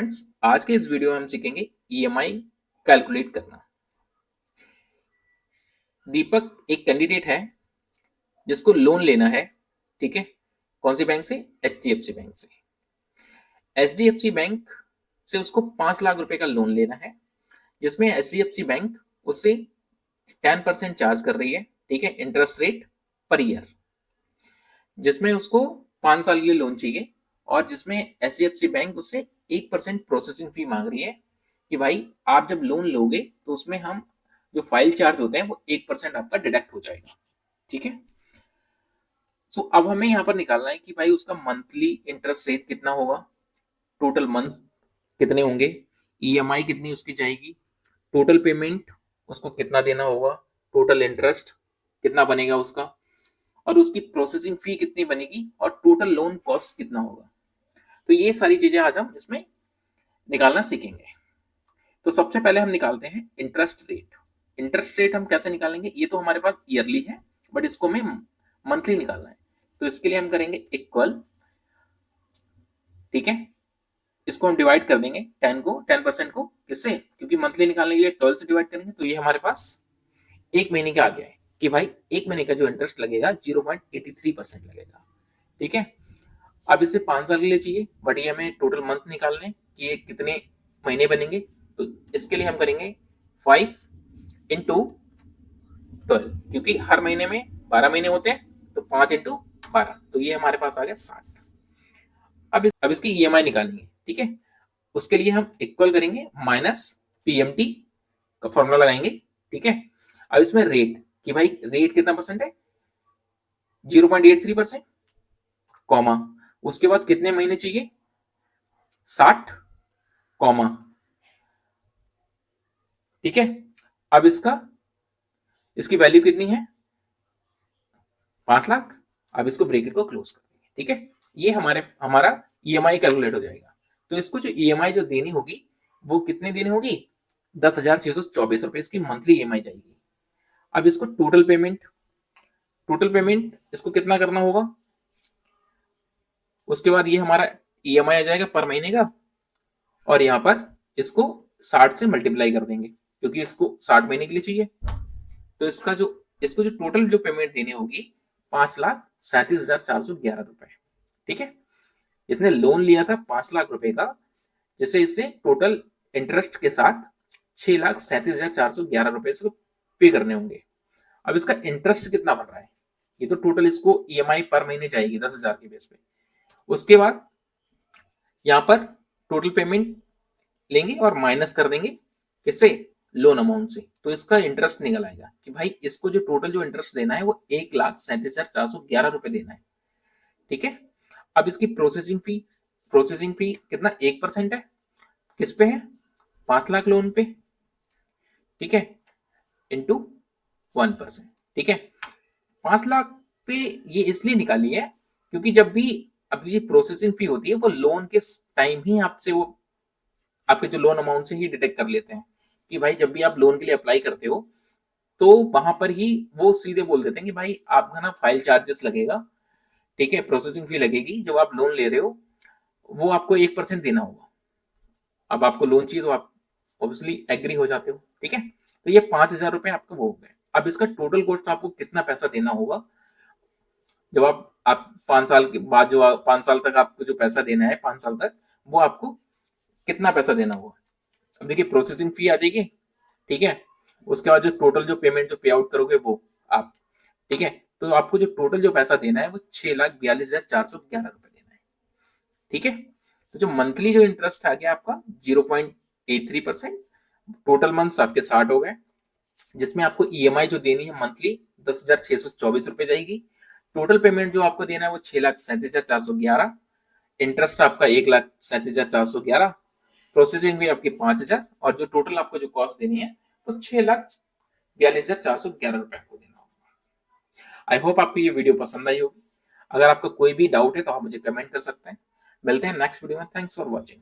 Friends, आज के इस वीडियो में हम सीखेंगे ईएमआई कैलकुलेट करना। दीपक एक कैंडिडेट है जिसको लोन लेना है। ठीक है, कौन सी बैंक से? एचडीएफसी बैंक से। एचडीएफसी बैंक से उसको 5 लाख रुपए का लोन लेना है, जिसमें एचडीएफसी बैंक उससे 10% चार्ज कर रही है। ठीक है, इंटरेस्ट रेट पर ईयर, जिसमें उसको 5 साल के लिए लोन चाहिए और जिसमें एचडीएफसी बैंक उससे 1% प्रोसेसिंग फी मांग रही है कि भाई आप जब लोन लोगे तो उसमें हम जो फाइल चार्ज होते हैं वो 1% आपका डिडक्ट हो जाएगा। ठीक है, सो अब हमें यहाँ पर निकालना है कि भाई उसका मंथली इंटरेस्ट रेट कितना होगा, टोटल मंथ कितने होंगे, ईएमआई कितनी उसकी जाएगी, टोटल पेमेंट उसको कितना देना होगा, टोटल इंटरेस्ट कितना बनेगा उसका, और उसकी प्रोसेसिंग फी कितनी बनेगी और टोटल लोन कॉस्ट कितना होगा। तो ये सारी चीजें आज हम इसमें निकालना सीखेंगे। तो सबसे पहले हम निकालते हैं इंटरेस्ट रेट। इंटरेस्ट रेट हम कैसे निकालेंगे? ये तो हमारे पास ईयरली है, बट इसको हमें मंथली निकालना है। तो इसके लिए हम करेंगे इक्वल। ठीक है, इसको हम डिवाइड कर देंगे 10% को किससे? क्योंकि मंथली निकालने के लिए 12 से डिवाइड करेंगे, तो ये हमारे पास एक महीने का आ गया है कि भाई एक महीने का जो इंटरेस्ट लगेगा 0.83% लगेगा। ठीक है, अब इसे 5 साल के लिए चाहिए, बट ये हमें टोटल मंथ निकालने कि ये कितने महीने बनेंगे। तो इसके लिए हम करेंगे 5 × 12, क्योंकि हर महीने में 12 महीने होते हैं, तो 5 × 12, तो ये हमारे पास आ गया 60। अब इसकी ईएमआई निकालनी है। ठीक है, उसके लिए हम इक्वल करेंगे माइनस पीएमटी का फॉर्मूला लगाएंगे। ठीक है, अब इसमें रेट कि भाई रेट कितना परसेंट है, 0.83%, कॉमा उसके बाद कितने महीने चाहिए, 60, कॉमा। ठीक है, अब इसकी वैल्यू कितनी है, 5 लाख। अब इसको ब्रैकेट को क्लोज कर देंगे। ठीक है, ये हमारा ईएमआई कैलकुलेट हो जाएगा। तो इसको जो ईएमआई जो देनी होगी वो कितनी देनी होगी, 10,624 रुपए इसकी मंथली ईएमआई जाएगी। अब इसको टोटल पेमेंट इसको कितना करना होगा, उसके बाद ये हमारा ईएमआई आ जाएगा पर महीने का, और यहाँ पर इसको 60 से मल्टीप्लाई कर देंगे क्योंकि इसको 60 महीने के लिए चाहिए। तो इसको जो टोटल जो पेमेंट देनी होगी 5,37,411 रुपए। ठीक है, इसने लोन लिया था 5 लाख रुपए का, जिससे इससे टोटल इंटरेस्ट के साथ 6,37,411 रुपए इसको पे करने होंगे। अब इसका इंटरेस्ट कितना बन रहा है, ये तो टोटल इसको ईएमआई पर महीने जाएगी 10,000 के बेस पे। उसके बाद यहाँ पर टोटल पेमेंट लेंगे और माइनस कर देंगे किससे, लोन अमाउंट से। तो इसका इंटरेस्ट निकल आएगा कि भाई इसको जो टोटल जो इंटरेस्ट देना है वो 1,37,411 रुपए देना है। ठीक है, अब इसकी प्रोसेसिंग फी कितना, 1% है, किस पे है, 5 लाख लोन पे। ठीक है, इंटू 1%। ठीक है, 5 लाख पे ये इसलिए निकाली है क्योंकि जब भी आपकी प्रोसेसिंग फी होती है वो लोन के टाइम ही आपसे वो आपके जो लोन अमाउंट से ही डिटेक्ट कर लेते हैं कि भाई जब भी आप लोन के लिए अप्लाई करते हो तो वहां पर ही वो सीधे बोल देते हैं कि भाई आपका ना फाइल चार्जेस लगेगा। ठीक है, प्रोसेसिंग फी लगेगी जब आप लोन ले रहे हो, वो आपको 1% देना होगा। अब आपको लोन चाहिए तो आप ऑब्वियसली एग्री हो जाते हो। ठीक है, तो ये 5,000 रुपए आपको वो हो गए। अब इसका टोटल कॉस्ट आपको कितना पैसा देना होगा, जब आप 5 साल के बाद जो 5 साल तक आपको जो पैसा देना है, 5 साल तक वो आपको कितना पैसा देना होगा। अब देखिए प्रोसेसिंग फी आ जाएगी। ठीक है, उसके बाद जो टोटल जो पेमेंट जो पे आउट करोगे वो आप। ठीक है, तो आपको जो टोटल जो पैसा देना है वो 6,42,411 रुपए देना है। ठीक है, तो जो मंथली जो इंटरेस्ट आ गया आपका 0.83%, टोटल मंथ्स आपके 60 हो गए, जिसमें आपको ईएमआई जो देनी है मंथली 10,624 रुपए जाएगी। टोटल पेमेंट जो आपको देना है वो 6,37,411, इंटरेस्ट आपका 1,37,411, प्रोसेसिंग भी आपकी 5,000, और जो टोटल आपको जो कॉस्ट देनी है वो 6,42,411 रुपए आपको देना होगा। आई होप आपको ये वीडियो पसंद आई होगी। अगर आपका कोई भी डाउट है तो आप मुझे कमेंट कर सकते हैं। मिलते हैं नेक्स्ट वीडियो में। Thanks for watching.